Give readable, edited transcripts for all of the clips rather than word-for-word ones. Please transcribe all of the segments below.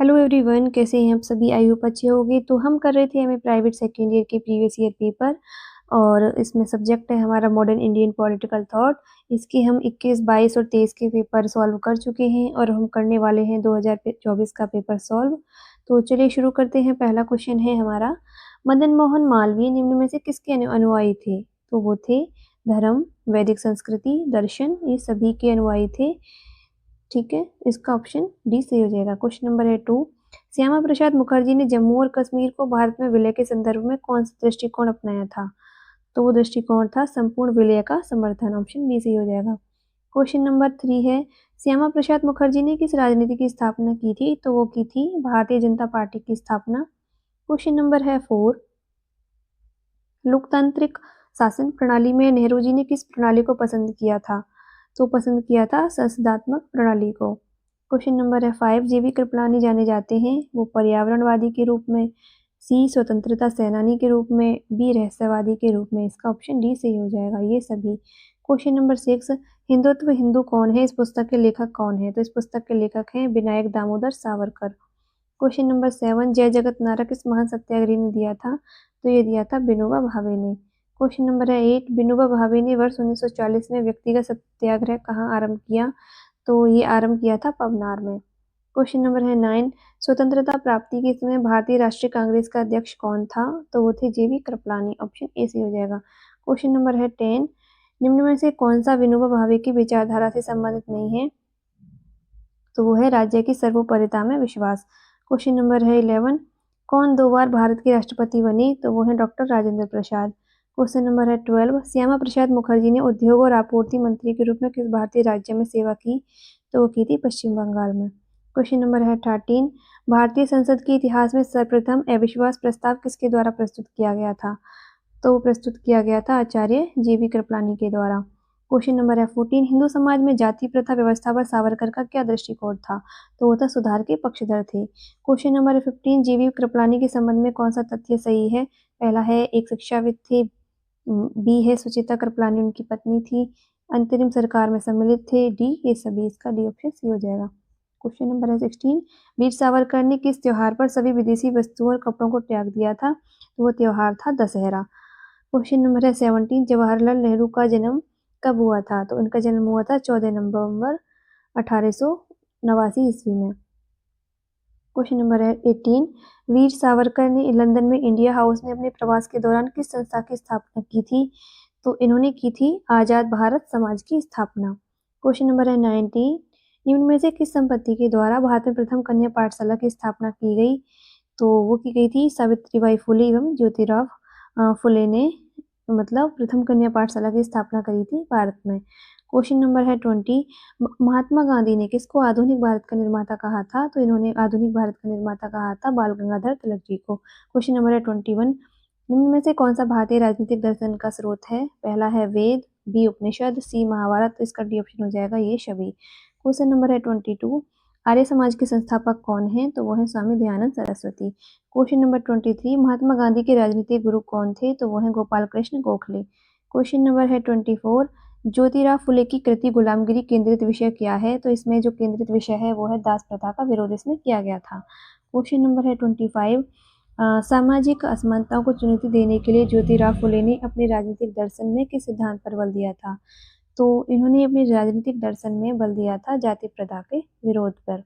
Hello everyone, कैसे हैं आप सभी? आई होप अच्छे होंगे। तो हम कर रहे थे एमए प्राइवेट सेकेंड ईयर के प्रीवियस ईयर पेपर और इसमें सब्जेक्ट है हमारा मॉडर्न इंडियन पॉलिटिकल थॉट। इसके हम 21, 22 और 23 के पेपर सॉल्व कर चुके हैं और हम करने वाले हैं 2024 का पेपर सॉल्व। तो चलिए शुरू करते हैं। पहला क्वेश्चन है हमारा, मदन मोहन मालवीय निम्न में से किसके अनुयायी थे? तो वो थे धर्म, वैदिक संस्कृति, दर्शन, ये सभी के अनुयायी थे। ठीक है, इसका ऑप्शन डी सही हो जाएगा। क्वेश्चन नंबर है 2, श्यामा प्रसाद मुखर्जी ने जम्मू और कश्मीर को भारत में विलय के संदर्भ में कौन सा दृष्टिकोण अपनाया था? तो वो दृष्टिकोण था संपूर्ण विलय का समर्थन। ऑप्शन बी सही हो जाएगा। क्वेश्चन नंबर 3 है, श्यामा प्रसाद मुखर्जी ने किस राजनीति की स्थापना की थी? तो वो की थी भारतीय जनता पार्टी की स्थापना। क्वेश्चन नंबर है 4, लोकतांत्रिक शासन प्रणाली में नेहरू जी ने किस प्रणाली को पसंद किया था? तो पसंद किया था संसदात्मक प्रणाली को। क्वेश्चन नंबर है 5, जेबी कृपलानी जाने जाते हैं, वो पर्यावरणवादी के रूप में, सी स्वतंत्रता सेनानी के रूप में, बी रहस्यवादी के रूप में। इसका ऑप्शन डी सही हो जाएगा, ये सभी। क्वेश्चन नंबर 6, हिंदुत्व हिंदू कौन है? इस पुस्तक के लेखक कौन है? तो इस पुस्तक के लेखक हैं विनायक दामोदर सावरकर। क्वेश्चन नंबर 7, जय जगत नारा किस महान सत्याग्रही ने दिया था? तो ये दिया था विनोबा भावे ने। क्वेश्चन नंबर है 8, विनोबा भावे ने वर्ष 1940 में व्यक्तिगत सत्याग्रह कहाँ आरंभ किया? तो ये आरंभ किया था पवनार में। क्वेश्चन नंबर है 9, स्वतंत्रता प्राप्ति के समय भारतीय राष्ट्रीय कांग्रेस का अध्यक्ष कौन था? तो वो थे जेबी कृपलानी। ऑप्शन ए सही हो जाएगा। क्वेश्चन नंबर है 10, निम्न में से कौन सा विनोबा भावे की विचारधारा से संबंधित नहीं है? तो वो है राज्य की सर्वोपरिता में विश्वास। क्वेश्चन नंबर है 11, कौन 2 बार भारत के राष्ट्रपति बने? तो वो है doctor Rajendra Prasad. Question number है 12, श्यामा प्रसाद मुखर्जी ने उद्योग और आपूर्ति मंत्री के रूप में किस भारतीय राज्य में सेवा की? तो वो की थी पश्चिम बंगाल में। क्वेश्चन नंबर है 13, भारतीय संसद के इतिहास में सर्वप्रथम अविश्वास प्रस्ताव किसके द्वारा प्रस्तुत किया गया था? तो वो प्रस्तुत किया गया था आचार्य जेबी कृपलानी के द्वारा। क्वेश्चन नंबर है 14, हिंदू समाज में जाति प्रथा व्यवस्था पर सावरकर का क्या दृष्टिकोण था? तो वो था सुधार के पक्षधर थे। क्वेश्चन नंबर है 15, जीवी कृपलानी के संबंध में कौन सा तथ्य सही है? पहला है एक शिक्षाविद थे, बी है सुचिता कृपलानी उनकी पत्नी थी, अंतरिम सरकार में सम्मिलित थे, डी ये सभी। इसका डी ऑप्शन सही हो जाएगा। क्वेश्चन नंबर है 16, वीर सावरकर ने किस त्योहार पर सभी विदेशी वस्तुओं और कपड़ों को त्याग दिया था? तो वो त्योहार था दशहरा। क्वेश्चन नंबर है 17, जवाहरलाल नेहरू का जन्म कब हुआ था? तो उनका जन्म हुआ था 14 नवंबर 1889 ईस्वी में। क्वेश्चन नंबर है 18, वीर सावरकर ने लंदन में इंडिया हाउस में अपने प्रवास के दौरान किस संस्था की स्थापना की थी? तो इन्होंने की थी आजाद भारत समाज की स्थापना। क्वेश्चन नंबर है 19, निम्न में से किस संपत्ति के द्वारा भारत में प्रथम कन्या पाठशाला की स्थापना की गई? तो वो की गई थी सावित्रीबाई फुले एवं ज्योतिराव फुले ने, मतलब प्रथम कन्या पाठशाला की स्थापना करी थी भारत में। क्वेश्चन नंबर है 20, महात्मा गांधी ने किसको आधुनिक भारत का निर्माता कहा था? तो इन्होंने आधुनिक भारत का निर्माता कहा था बाल गंगाधर तिलक जी को। क्वेश्चन नंबर है 21, निम्न में से कौन सा भारतीय राजनीतिक दर्शन का स्रोत है? पहला है वेद, बी उपनिषद, सी महाभारत। तो इसका डी ऑप्शन हो जाएगा ये सभी। क्वेश्चन नंबर है 22, आर्य समाज के संस्थापक कौन हैं? तो वो हैं स्वामी दयानंद सरस्वती। क्वेश्चन नंबर 23, महात्मा गांधी के राजनीतिक गुरु कौन थे? तो वो हैं गोपाल कृष्ण गोखले। क्वेश्चन नंबर है 24, ज्योतिराव फुले की कृति गुलामगिरी केंद्रित विषय क्या है? तो इसमें जो केंद्रित विषय है वो है दास प्रथा का विरोध इसमें किया गया था। क्वेश्चन नंबर है 25, सामाजिक असमानताओं को चुनौती देने के लिए ज्योतिराव फुले ने अपने राजनीतिक दर्शन में किस सिद्धांत पर बल दिया था? तो इन्होंने अपने राजनीतिक दर्शन में बल दिया था जाति प्रथा के विरोध पर।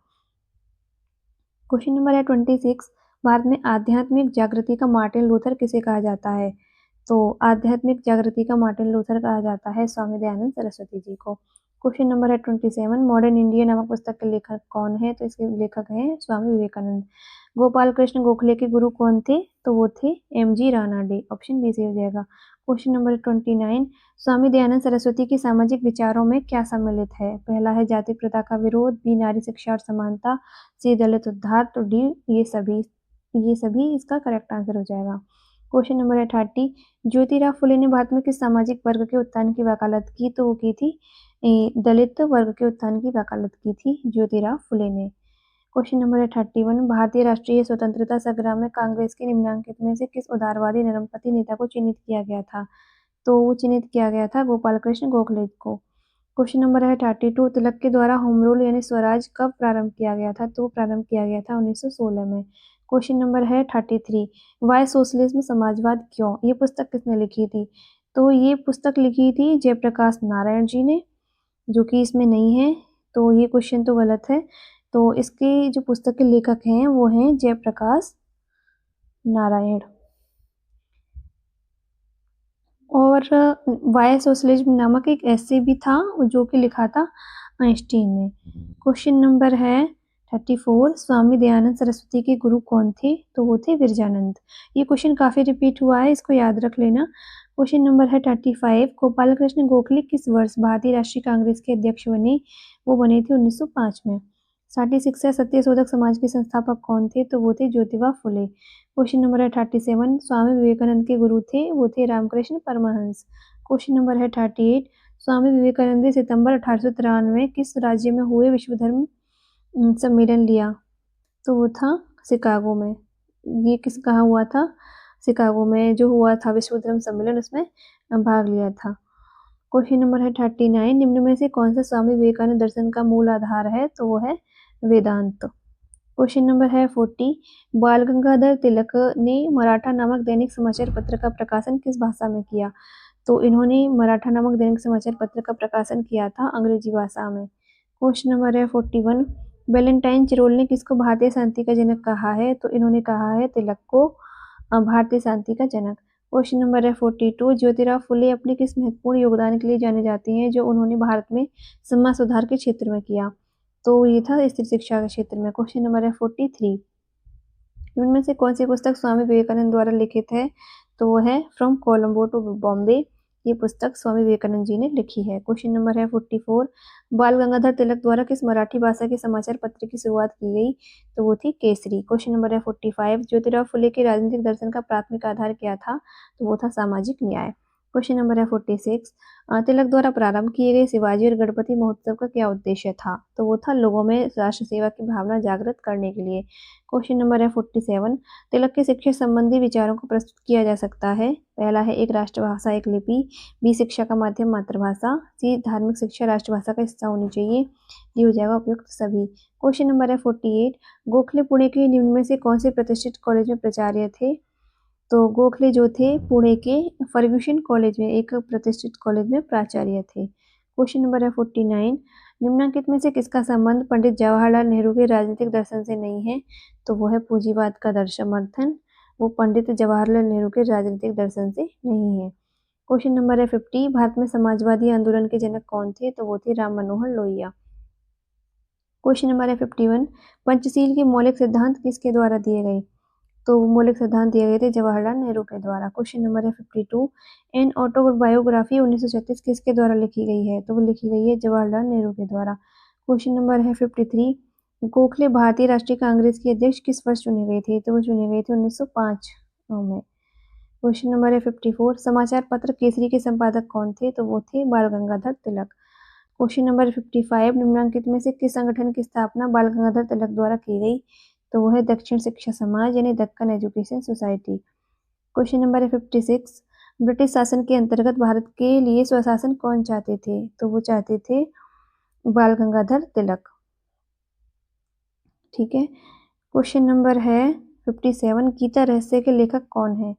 क्वेश्चन नंबर है 26, भारत में आध्यात्मिक जागृति का मार्टिन लूथर किसे कहा जाता है? तो आध्यात्मिक जागृति का मार्टिन लूथर कहा जाता है स्वामी दयानंद सरस्वती जी को। क्वेश्चन नंबर है 27, मॉडर्न इंडिया नामक पुस्तक के लेखक कौन है? तो इसके लेखक हैं स्वामी विवेकानंद। गोपाल कृष्ण गोखले के गुरु कौन थे? तो वो थे एम.जी. रानाडे। ऑप्शन बी से हो जाएगा। क्वेश्चन नंबर 29, स्वामी दयानंद सरस्वती की सामाजिक विचारों में क्या सम्मिलित है? पहला है जाति प्रथा का विरोध, बी नारी शिक्षा और समानता, सी दलित उद्धार, तो डी ये सभी इसका करेक्ट आंसर हो जाएगा। क्वेश्चन नंबर है 30, ज्योतिराव फुले ने भारत में किस सामाजिक वर्ग के उत्थान की वकालत की? तो वो की थी दलित वर्ग के उत्थान की वकालत की थी ज्योतिराव फुले ने। क्वेश्चन नंबर है 31, भारतीय राष्ट्रीय स्वतंत्रता संग्राम में कांग्रेस के निम्नलिखित में से किस उदारवादी नरमपंथी नेता को चिन्हित किया गया था? तो वो चिन्हित किया गया था गोपाल कृष्ण गोखले को। क्वेश्चन नंबर है 32, तिलक के द्वारा होम रूल यानी स्वराज कब प्रारंभ किया गया था? तो प्रारंभ किया गया था 1916 में। क्वेश्चन नंबर है 33, वाई सोशलिज्म समाजवाद क्यों? ये पुस्तक किसने लिखी थी? तो ये पुस्तक लिखी थी जयप्रकाश नारायण जी ने, जो कि इसमें नहीं है, तो ये क्वेश्चन तो गलत है। तो इसके जो पुस्तक के लेखक हैं वो हैं जयप्रकाश नारायण। और वाई सोशलिज्म नामक एक ऐसे भी था जो कि लिखा था आइंस्टीन ने। क्वेश्चन नंबर है 34, स्वामी दयानंद सरस्वती के गुरु कौन थे? तो वो थे विरजानंद। ये क्वेश्चन काफी रिपीट हुआ है, इसको याद रख लेना। क्वेश्चन नंबर है 35, गोपाल कृष्ण गोखले किस वर्ष भारतीय राष्ट्रीय कांग्रेस के अध्यक्ष बने? वो बने थे 1905 में। साठी शिक्षा सत्यशोधक समाज के संस्थापक कौन थे? तो वो थे ज्योतिबा फुले। क्वेश्चन नंबर है 37, स्वामी विवेकानंद के गुरु थे? वो थे रामकृष्ण परमहंस। क्वेश्चन नंबर है 38, स्वामी विवेकानंद ने सितंबर 1893 में किस राज्य में हुए विश्व धर्म सम्मेलन लिया? तो वो था शिकागो में। ये किस कहाँ हुआ था? शिकागो में जो हुआ था विश्व धर्म सम्मेलन, उसमें भाग लिया था। क्वेश्चन नंबर है 39, निम्न में से कौन सा स्वामी विवेकानंद दर्शन का मूल आधार है? तो वो है वेदांत। क्वेश्चन नंबर है 40, बाल गंगाधर तिलक ने मराठा नामक दैनिक समाचार पत्र का प्रकाशन किस भाषा में किया? तो इन्होंने मराठा नामक दैनिक समाचार पत्र का प्रकाशन किया था अंग्रेजी भाषा में। क्वेश्चन नंबर है 41, वैलेंटाइन चिरोल ने किसको भारतीय शांति का जनक कहा है? तो इन्होंने कहा है तिलक को भारतीय शांति का जनक। क्वेश्चन नंबर है 42, ज्योतिराव फुले अपने किस महत्वपूर्ण योगदान के लिए जाने जाते हैं जो उन्होंने भारत में समाज सुधार के क्षेत्र में किया? तो ये था स्त्री शिक्षा के क्षेत्र में। क्वेश्चन नंबर है 43, इनमें से कौन सी पुस्तक स्वामी विवेकानंद द्वारा लिखित है? तो वो है फ्रॉम कोलंबो टू बॉम्बे। ये पुस्तक स्वामी विवेकानंद जी ने लिखी है। क्वेश्चन नंबर है 44, बाल गंगाधर तिलक द्वारा किस मराठी भाषा के समाचार पत्र की शुरुआत की गई? तो वो थी केसरी। क्वेश्चन नंबर है 45, ज्योतिराव फुले के राजनीतिक दर्शन का प्राथमिक आधार क्या था? तो वो था सामाजिक न्याय। क्वेश्चन नंबर है 46, तिलक द्वारा प्रारंभ किए गए शिवाजी और गणपति महोत्सव का क्या उद्देश्य था? तो वो था लोगों में राष्ट्र सेवा की भावना जागृत करने के लिए। क्वेश्चन नंबर है 47, तिलक के शिक्षा संबंधी विचारों को प्रस्तुत किया जा सकता है? पहला है एक राष्ट्रभाषा एक लिपि, बी शिक्षा का माध्यम मातृभाषा, सी धार्मिक शिक्षा राष्ट्रभाषा का हिस्सा होनी चाहिए, डी हो जाएगा उपयुक्त सभी। क्वेश्चन नंबर है 48, गोखले पुणे के निम्न में से कौन से प्रतिष्ठित कॉलेज में प्राचार्य थे? तो गोखले जो थे पुणे के फर्ग्यूसन कॉलेज में, एक प्रतिष्ठित कॉलेज में प्राचार्य थे। क्वेश्चन नंबर है 49, निम्नलिखित में से किसका संबंध पंडित जवाहरलाल नेहरू के राजनीतिक दर्शन से नहीं है? तो वो है पूंजीवाद का समर्थन, वो पंडित जवाहरलाल नेहरू के राजनीतिक दर्शन से नहीं है। क्वेश्चन नंबर है 50, भारत में समाजवादी आंदोलन के जनक कौन थे? तो वो थे राम मनोहर लोहिया। क्वेश्चन नंबर है 51, पंचशील के मौलिक सिद्धांत किसके द्वारा दिए गए? तो मौलिक सिद्धांत दिए गए थे जवाहरलाल नेहरू के द्वारा। क्वेश्चन नंबर है 52, एन ऑटोबायोग्राफी 1936 किसके द्वारा लिखी गई है? तो वो लिखी गई है जवाहरलाल नेहरू के द्वारा। क्वेश्चन नंबर है 53, गोखले भारतीय राष्ट्रीय कांग्रेस के अध्यक्ष किस वर्ष चुने गए थे? तो वो चुने गए थे 1905 में। क्वेश्चन नंबर है 54, समाचार पत्र केसरी के संपादक कौन थे? तो वो थे बाल गंगाधर तिलक। क्वेश्चन नंबर 55, निम्नलिखित में से किस संगठन की स्थापना बाल गंगाधर तिलक द्वारा की गई? तो वो है दक्षिण शिक्षा समाज यानी Deccan education society. Question number है 56, ब्रिटिश शासन के अंतर्गत भारत के लिए स्वशासन कौन चाहते थे? तो वो चाहते थे बाल गंगाधर तिलक। ठीक है। क्वेश्चन नंबर है 57, गीता रहस्य के लेखक कौन है?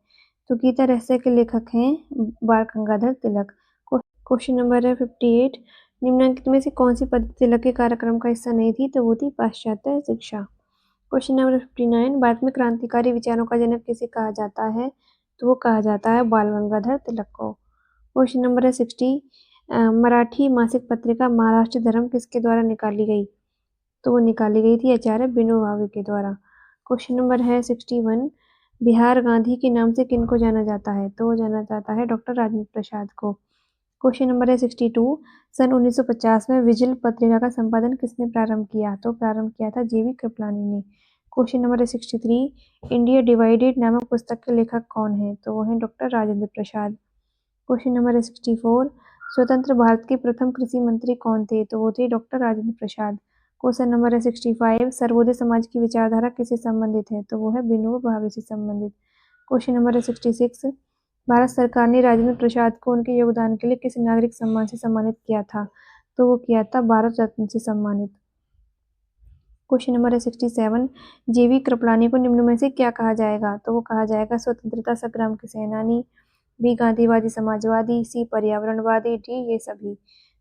तो गीता रहस्य के लेखक हैं बाल गंगाधर तिलक। क्वेश्चन नंबर है 58, निम्नलिखित में से कौन सी पद्धति तिलक के कार्यक्रम का हिस्सा नहीं थी? तो वो थी पाश्चात्य शिक्षा। क्वेश्चन नंबर 59, भारत में क्रांतिकारी विचारों का जनक किसे कहा जाता है? तो वो कहा जाता है बाल गंगाधर तिलक को। क्वेश्चन नंबर है 60, मराठी मासिक पत्रिका महाराष्ट्र धर्म किसके द्वारा निकाली गई? तो वो निकाली गई थी आचार्य विनोबा भावे के द्वारा। क्वेश्चन नंबर है 61, बिहार गांधी के नाम से किनको जाना जाता है? तो वो जाना जाता है डॉक्टर राजेंद्र प्रसाद को। क्वेश्चन नंबर है 62, सन 1950 में विजिल पत्रिका का संपादन किसने प्रारंभ किया? तो प्रारंभ किया था जेवी कृपलानी ने। क्वेश्चन नंबर है 63, इंडिया डिवाइडेड नामक पुस्तक के लेखक कौन है? तो वो है doctor Rajendra Prasad. Question number है 64, स्वतंत्र भारत के प्रथम कृषि मंत्री कौन थे? तो वो थे doctor Rajendra Prasad. Question number है 65, सर्वोदय समाज की विचारधारा किससे संबंधित है? तो वो है विनोबा भावे से संबंधित। क्वेश्चन नंबर है 66, भारत सरकार ने राजेंद्र प्रसाद को उनके योगदान के लिए किस नागरिक सम्मान से सम्मानित किया था? तो वो किया था भारत रत्न से सम्मानित। क्वेश्चन नंबर है 67, जेवी कृपलानी को निम्न में से क्या कहा जाएगा? तो वो कहा जाएगा स्वतंत्रता संग्राम के सेनानी, बी गांधीवादी समाजवादी, सी पर्यावरणवादी, डी ये सभी।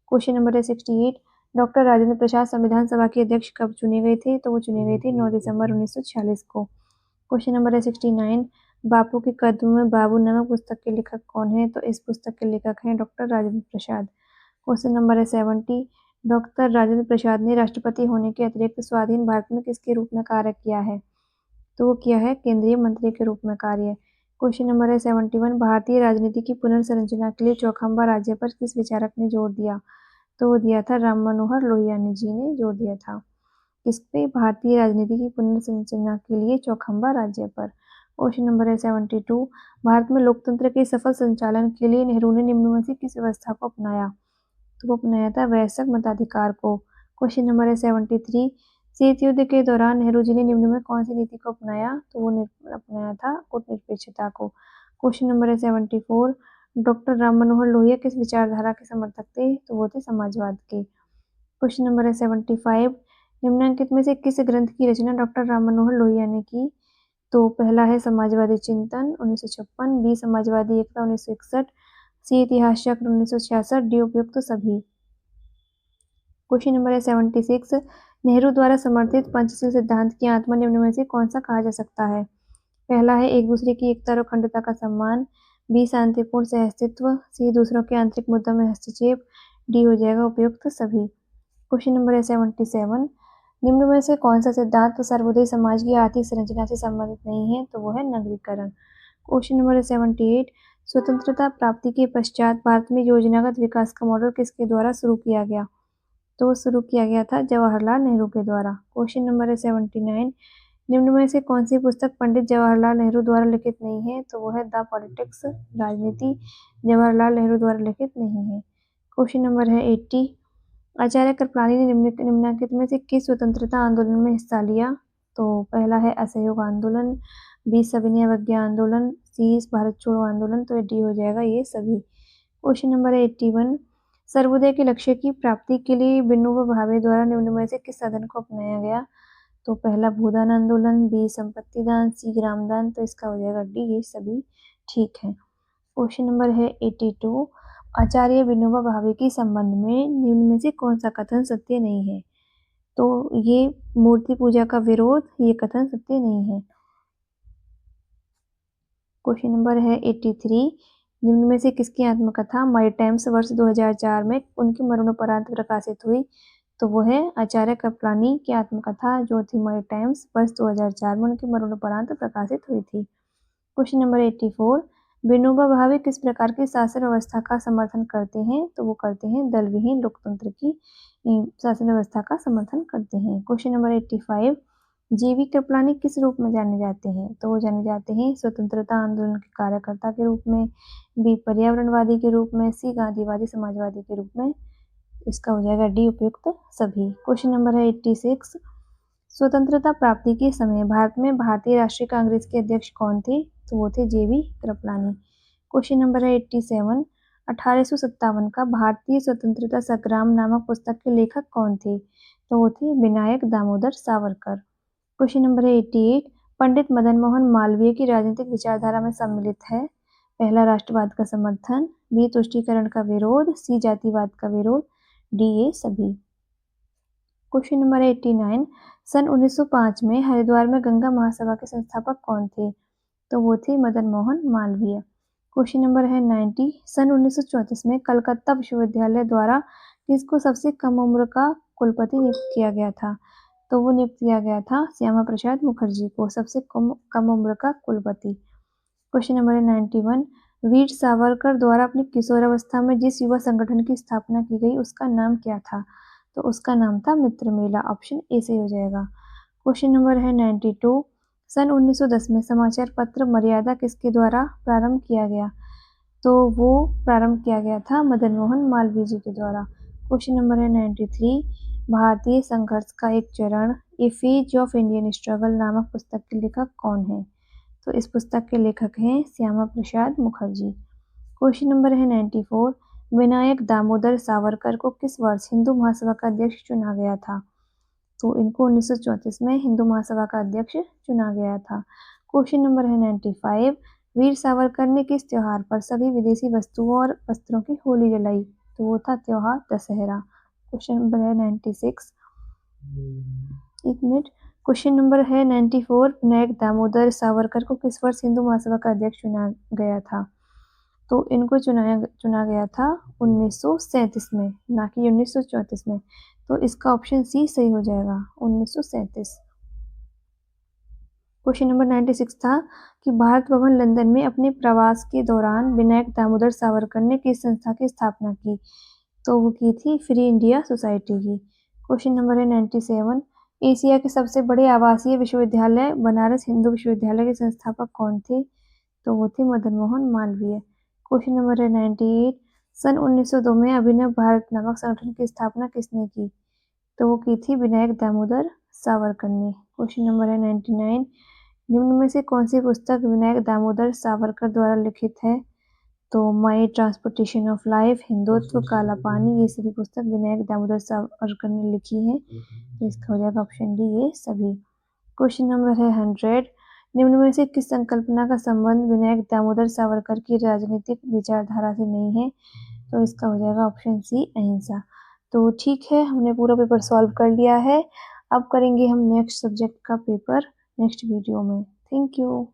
क्वेश्चन नंबर है 68, डॉक्टर राजेंद्र प्रसाद संविधान सभा के अध्यक्ष कब चुने गए थे? तो वो चुने गए थे 9 दिसंबर 1946 को। क्वेश्चन नंबर है 69, बापू के कदमों में बाबू नामक पुस्तक के लेखक कौन है? तो इस पुस्तक के लेखक हैं doctor Rajendra Prasad. Question number है 70, डॉक्टर राजेंद्र प्रसाद ने राष्ट्रपति होने के अतिरिक्त स्वाधीन भारत में किसके रूप में कार्य किया है? तो वो किया है केंद्रीय मंत्री के रूप में कार्य। क्वेश्चन नंबर है 71, भारतीय राजनीति की पुनर्संरचना के लिए चौखंबा राज्य पर किस विचारक ने जोर दिया? तो वो दिया था राम मनोहर लोहियानी जी ने जोर दिया था। इस पे भारतीय राजनीति की पुनर्संरचना के लिए चौखंबा राज्य पर। क्वेश्चन नंबर है 72, भारत में लोकतंत्र के सफल संचालन के लिए नेहरू ने निम्न में से किस व्यवस्था को अपनाया? तो वो अपनाया था वयस्क मताधिकार को। क्वेश्चन नंबर है 73, शीत युद्ध के दौरान नेहरू जी ने निम्न में कौन सी नीति को अपनाया? तो वो अपनाया था कूटनिरपेक्षता को। क्वेश्चन नंबर है 74, डॉक्टर राम मनोहर लोहिया किस विचारधारा के समर्थक थे? तो वो थे समाजवाद के। क्वेश्चन नंबर है 75, निम्नलिखित में से किस ग्रंथ की रचना डॉक्टर राम मनोहर लोहिया ने की? तो पहला है समाजवादी चिंतन 1956, बी समाजवादी एकता 1961, सी इतिहास चक्र 1966, डी उपयुक्त सभी। क्वेश्चन नंबर है 76, नेहरू द्वारा समर्थित पंचशील सिद्धांत की आत्मा निम्न में से कौन सा कहा जा सकता है? पहला है एक दूसरे की एकता और अखंडता का सम्मान, बी शांतिपूर्ण सहअस्तित्व, सी दूसरों के आंतरिक मुद्दों में हस्तक्षेप, डी हो जाएगा उपयुक्त सभी। क्वेश्चन नंबर है 77, निम्न में से कौन सा सिद्धांत सर्वोदय समाज की आर्थिक संरचना से संबंधित नहीं है? तो वो है नगरीकरण। क्वेश्चन नंबर है 78, स्वतंत्रता प्राप्ति के पश्चात भारत में योजनागत विकास का मॉडल किसके द्वारा शुरू किया गया? तो शुरू किया गया था जवाहरलाल नेहरू के द्वारा। क्वेश्चन नंबर है 79, निम्न में से कौन सी पुस्तक पंडित जवाहरलाल नेहरू द्वारा लिखित नहीं है? तो वो है द पॉलिटिक्स, राजनीति, जवाहरलाल नेहरू द्वारा लिखित नहीं है। क्वेश्चन नंबर है 80, आचार्य कृपलानी ने निम्नलिखित में से किस स्वतंत्रता आंदोलन में हिस्सा लिया? तो पहला है असहयोग आंदोलन, बी सविनय अवज्ञा आंदोलन, सी भारत छोड़ो आंदोलन, तो डी हो जाएगा ये सभी। क्वेश्चन नंबर है 81, सर्वोदय के लक्ष्य की प्राप्ति के लिए विनोबा भावे द्वारा निम्न में से किस साधन को अपनाया गया? तो पहला भूदान आंदोलन, बी संपत्ति दान, सी ग्रामदान, तो इसका हो जाएगा डी ये सभी ठीक है। क्वेश्चन नंबर है 82, आचार्य विनोबा भावे के संबंध में निम्न में से कौन सा कथन सत्य नहीं है? तो ये मूर्ति पूजा का विरोध, ये कथन सत्य नहीं है। क्वेश्चन नंबर है 83, निम्न में से किसकी आत्मकथा माई टाइम्स वर्ष 2004 में उनके मरणोपरांत प्रकाशित हुई? तो वो है आचार्य कृपलानी की आत्मकथा जो थी माई टाइम्स वर्ष 2004 में उनके मरणोपरांत प्रकाशित हुई थी। क्वेश्चन नंबर 84, विनोबा भावे किस प्रकार की शासन व्यवस्था का समर्थन करते हैं? तो वो करते हैं दल विहीन लोकतंत्र की शासन व्यवस्था का समर्थन करते हैं। क्वेश्चन नंबर 85, जेवी कृपलानी किस रूप में जाने जाते हैं? तो वो जाने जाते हैं स्वतंत्रता आंदोलन के कार्यकर्ता के रूप में, बी पर्यावरणवादी के रूप में, सी गांधीवादी समाजवादी के रूप में, इसका हो जाएगा डी उपयुक्त सभी। क्वेश्चन नंबर है 86, स्वतंत्रता प्राप्ति के समय भारत में भारतीय राष्ट्रीय कांग्रेस के अध्यक्ष कौन थे? तो वो थे जेवी कृपलानी। क्वेश्चन नंबर है 87, 1857 का भारतीय स्वतंत्रता संग्राम नामक पुस्तक के लेखक कौन थे? तो वो थे विनायक दामोदर सावरकर। क्वेश्चन नंबर है 88, पंडित मदन मोहन मालवीय की राजनीतिक विचारधारा में सम्मिलित है? पहला राष्ट्रवाद का समर्थन, बी तुष्टीकरण का विरोध, सी जातिवाद का विरोध, डी ये सभी। क्वेश्चन नंबर 89, सन 1905 में हरिद्वार में गंगा महासभा के संस्थापक कौन थे? तो वो थे मदन मोहन मालवीय। क्वेश्चन नंबर है 90, सन 1934 में कलकत्ता विश्वविद्यालय द्वारा किसको सबसे कम उम्र का कुलपति नियुक्त किया गया था? तो वो नियुक्त किया गया था श्यामा प्रसाद मुखर्जी को सबसे कम उम्र का कुलपति। क्वेश्चन नंबर है 91, वीर सावरकर द्वारा अपनी किशोरावस्था में जिस युवा संगठन की स्थापना की गई उसका नाम क्या था? तो उसका नाम था मित्र मेला, ऑप्शन ए से हो जाएगा। क्वेश्चन नंबर है 92, सन 1910 में समाचार पत्र मर्यादा किसके द्वारा प्रारंभ किया गया? तो वो प्रारंभ किया गया था मदन मोहन मालवीय जी के द्वारा। क्वेश्चन नंबर है 93, भारतीय संघर्ष का एक चरण A phase of Indian struggle नामक पुस्तक के लेखक कौन है? तो इस पुस्तक के लेखक हैं श्यामा प्रसाद मुखर्जी। क्वेश्चन नंबर है 94, विनायक दामोदर सावरकर को किस वर्ष हिंदू महासभा का अध्यक्ष चुना गया था? तो इनको 1934 में हिंदू महासभा का अध्यक्ष चुना गया था। क्वेश्चन नंबर है 95। वीर सावरकर ने किस त्योहार पर सभी विदेशी वस्तुओं और वस्त्रों की होली जलाई? तो वो था त्योहार दशहरा। क्वेश्चन नंबर है 96। एक मिनट। क्वेश्चन नंबर है 94। विनायक दामोदर सावरकर को किस वर्ष हिंदू महासभा का अध्यक्ष चुना गया था? तो इनको चुना गया था 1937 में, ना कि 1934 में। तो इसका ऑप्शन सी सही हो जाएगा, 1937। क्वेश्चन नंबर 96 था कि भारत भवन लंदन में अपने प्रवास के दौरान विनायक दामोदर सावरकर ने किस संस्था की स्थापना की? तो वो की थी फ्री इंडिया सोसाइटी की। क्वेश्चन नंबर है 97। एशिया के सबसे बड़े आवासीय विश्वविद्यालय बनारस हिंदू विश्वविद्यालय के संस्थापक कौन थे? तो वो थे मदन मोहन मालवीय। क्वेश्चन नंबर है 98। सन 1902 में अभिनव भारत नामक संगठन की स्थापना किसने की? तो वो की थी विनायक दामोदर सावरकर ने। क्वेश्चन नंबर है 99। निम्न में से कौन सी पुस्तक विनायक दामोदर सावरकर द्वारा लिखित है? तो माई ट्रांसपोर्टेशन ऑफ लाइफ, हिंदुत्व, काला पानी, ये सभी पुस्तक विनायक दामोदर सावरकर ने लिखी है। तो इसका हो जाएगा ऑप्शन डी, ये सभी। क्वेश्चन नंबर है 100। निम्न में से किस संकल्पना का संबंध विनायक दामोदर सावरकर की राजनीतिक विचारधारा से नहीं है? तो इसका हो जाएगा ऑप्शन सी, अहिंसा। तो ठीक है, हमने पूरा पेपर सॉल्व कर लिया है। अब करेंगे हम नेक्स्ट सब्जेक्ट का पेपर नेक्स्ट वीडियो में। Thank you.